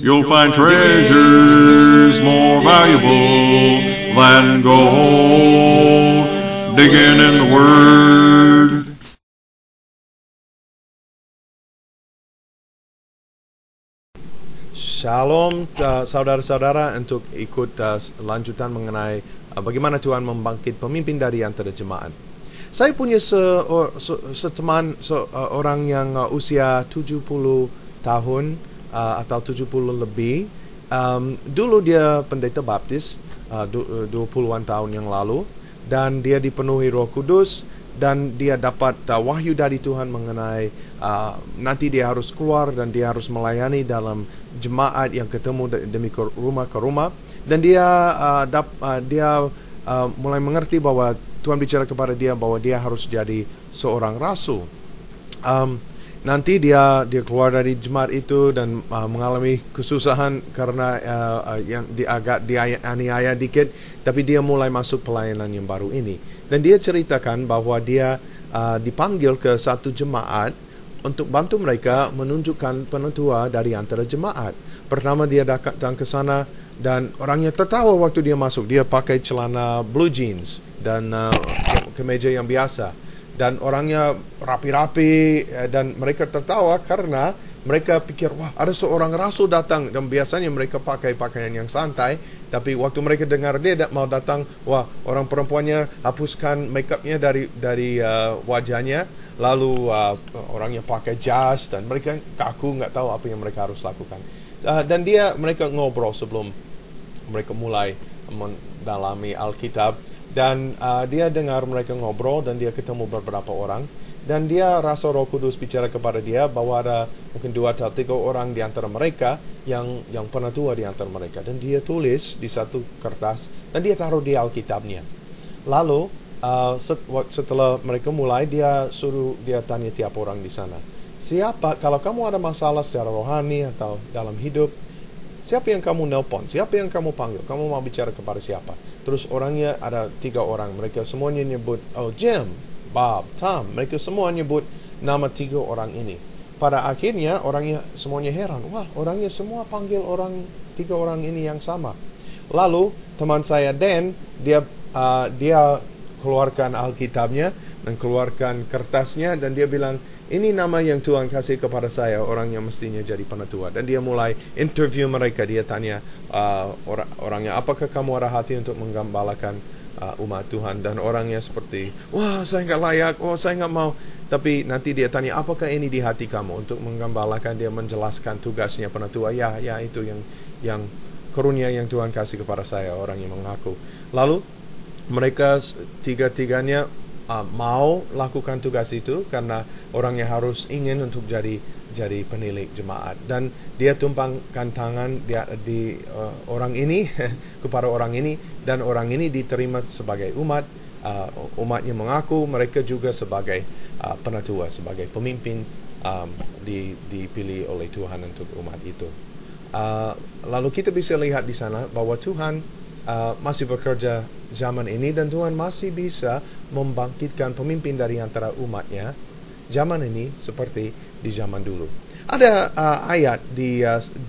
You'll find treasures more valuable than gold, digging in the Word. Shalom saudara-saudara, untuk ikut lanjutan mengenai bagaimana Tuhan membangkit pemimpin dari antara jemaat. Saya punya seteman orang yang usia 70 tahun atau 70 lebih. Dulu dia pendeta baptis 20-an tahun yang lalu, dan dia dipenuhi Roh Kudus, dan dia dapat wahyu dari Tuhan mengenai nanti dia harus keluar dan dia harus melayani dalam jemaat yang ketemu demi rumah ke rumah. Dan dia mulai mengerti bahwa Tuhan bicara kepada dia bahwa dia harus jadi seorang rasul. Nanti dia keluar dari jemaat itu dan mengalami kesusahan karena yang agak dianiaya dikit, tapi dia mulai masuk pelayanan yang baru ini. Dan dia ceritakan bahwa dia dipanggil ke satu jemaat untuk bantu mereka menunjukkan penatua dari antara jemaat. Pertama dia datang ke sana, dan orangnya tertawa waktu dia masuk. Dia pakai celana blue jeans dan kemeja yang biasa, dan orangnya rapi-rapi, dan mereka tertawa karena mereka pikir, wah, ada seorang rasul datang. Dan biasanya mereka pakai pakaian yang santai, tapi waktu mereka dengar dia mau datang, wah, orang perempuannya hapuskan makeupnya dari wajahnya, lalu orangnya pakai jas, dan mereka kaku, nggak tahu apa yang mereka harus lakukan. Dan mereka ngobrol sebelum mereka mulai mendalami Alkitab. Dan dia dengar mereka ngobrol, dan dia ketemu beberapa orang, dan dia rasa Roh Kudus bicara kepada dia bahwa ada mungkin 2 atau 3 orang di antara mereka yang penatua di antara mereka. Dan dia tulis di satu kertas, dan dia taruh di Alkitabnya. Lalu setelah mereka mulai, dia tanya tiap orang di sana, siapa, kalau kamu ada masalah secara rohani atau dalam hidup, siapa yang kamu nelpon? Siapa yang kamu panggil? Kamu mau bicara kepada siapa? Terus orangnya ada 3 orang. Mereka semuanya nyebut, Jim, Bob, Tom. Mereka semua nyebut nama 3 orang ini. Pada akhirnya orangnya semuanya heran. Wah, orangnya semua panggil 3 orang ini yang sama. Lalu teman saya Dan, dia keluarkan Alkitabnya dan keluarkan kertasnya, dan dia bilang, ini nama yang Tuhan kasih kepada saya, orang yang mestinya jadi penatua. Dan dia mulai interview mereka. Dia tanya orangnya, apakah kamu ada hati untuk menggembalakan umat Tuhan? Dan orangnya seperti, wah, saya nggak layak, saya nggak mau. Tapi nanti dia tanya, apakah ini di hati kamu untuk menggembalakan? Dia menjelaskan tugasnya penatua. Ya itu yang karunia yang Tuhan kasih kepada saya, orang yang mengaku. Lalu mereka tiga-tiganya mau lakukan tugas itu karena orangnya harus ingin untuk jadi penilik jemaat. Dan dia tumpangkan tangan di orang ini kepada orang ini, dan orang ini diterima sebagai umat. Umatnya mengaku mereka juga sebagai penatua, sebagai pemimpin dipilih oleh Tuhan untuk umat itu. Lalu kita bisa lihat di sana bahwa Tuhan masih bekerja zaman ini, dan Tuhan masih bisa membangkitkan pemimpin dari antara umatnya zaman ini seperti di zaman dulu. Ada ayat di 2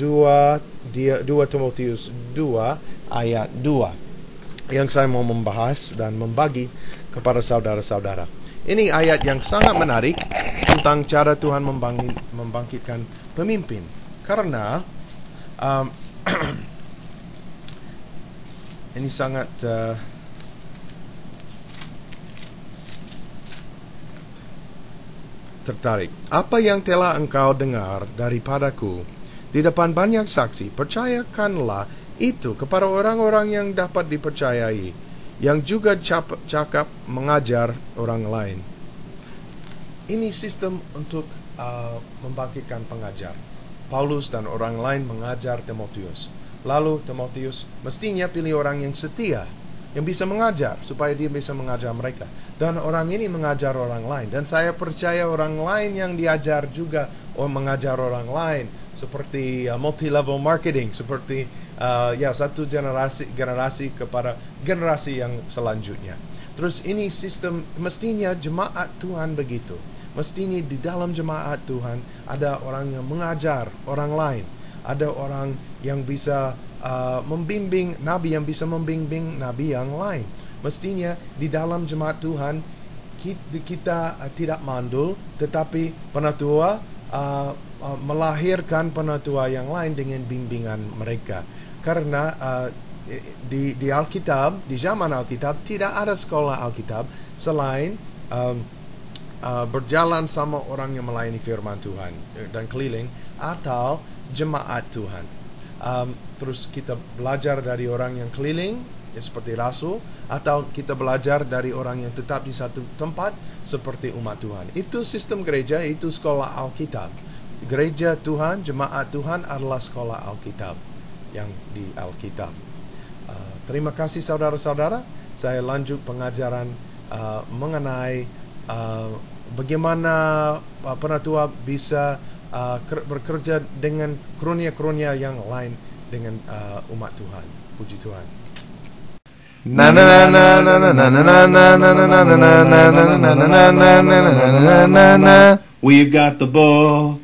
Timotius 2 ayat 2 yang saya mau membahas dan membagi kepada saudara-saudara. Ini ayat yang sangat menarik tentang cara Tuhan membangkitkan pemimpin. Karena ini sangat tertarik. Apa yang telah engkau dengar daripadaku di depan banyak saksi, percayakanlah itu kepada orang-orang yang dapat dipercayai, yang juga cakap mengajar orang lain. Ini sistem untuk membangkitkan pengajar. Paulus dan orang lain mengajar Timotius. Lalu Timotius mestinya pilih orang yang setia, yang bisa mengajar, supaya dia bisa mengajar mereka. Dan orang ini mengajar orang lain. Dan saya percaya orang lain yang diajar juga mengajar orang lain. Seperti multi-level marketing. Seperti satu generasi kepada generasi yang selanjutnya. Terus ini sistem, mestinya jemaat Tuhan begitu. Mestinya di dalam jemaat Tuhan ada orang yang mengajar orang lain. ada orang yang bisa membimbing nabi, yang bisa membimbing nabi yang lain. Mestinya di dalam jemaat Tuhan kita tidak mandul, tetapi penatua melahirkan penatua yang lain dengan bimbingan mereka. Karena di Alkitab, di zaman Alkitab, tidak ada sekolah Alkitab selain berjalan sama orang yang melayani firman Tuhan dan keliling, atau jemaat Tuhan. Terus kita belajar dari orang yang keliling, seperti rasul, atau kita belajar dari orang yang tetap di satu tempat seperti umat Tuhan. Itu sistem gereja, itu sekolah Alkitab. Gereja Tuhan, jemaat Tuhan adalah sekolah Alkitab yang di Alkitab. Terima kasih saudara-saudara. Saya lanjut pengajaran mengenai bagaimana penatua bisa bekerja dengan karunia-karunia yang lain dengan umat Tuhan. Puji Tuhan. Na na na na na na na na na na na na na na na na na. We've got the ball.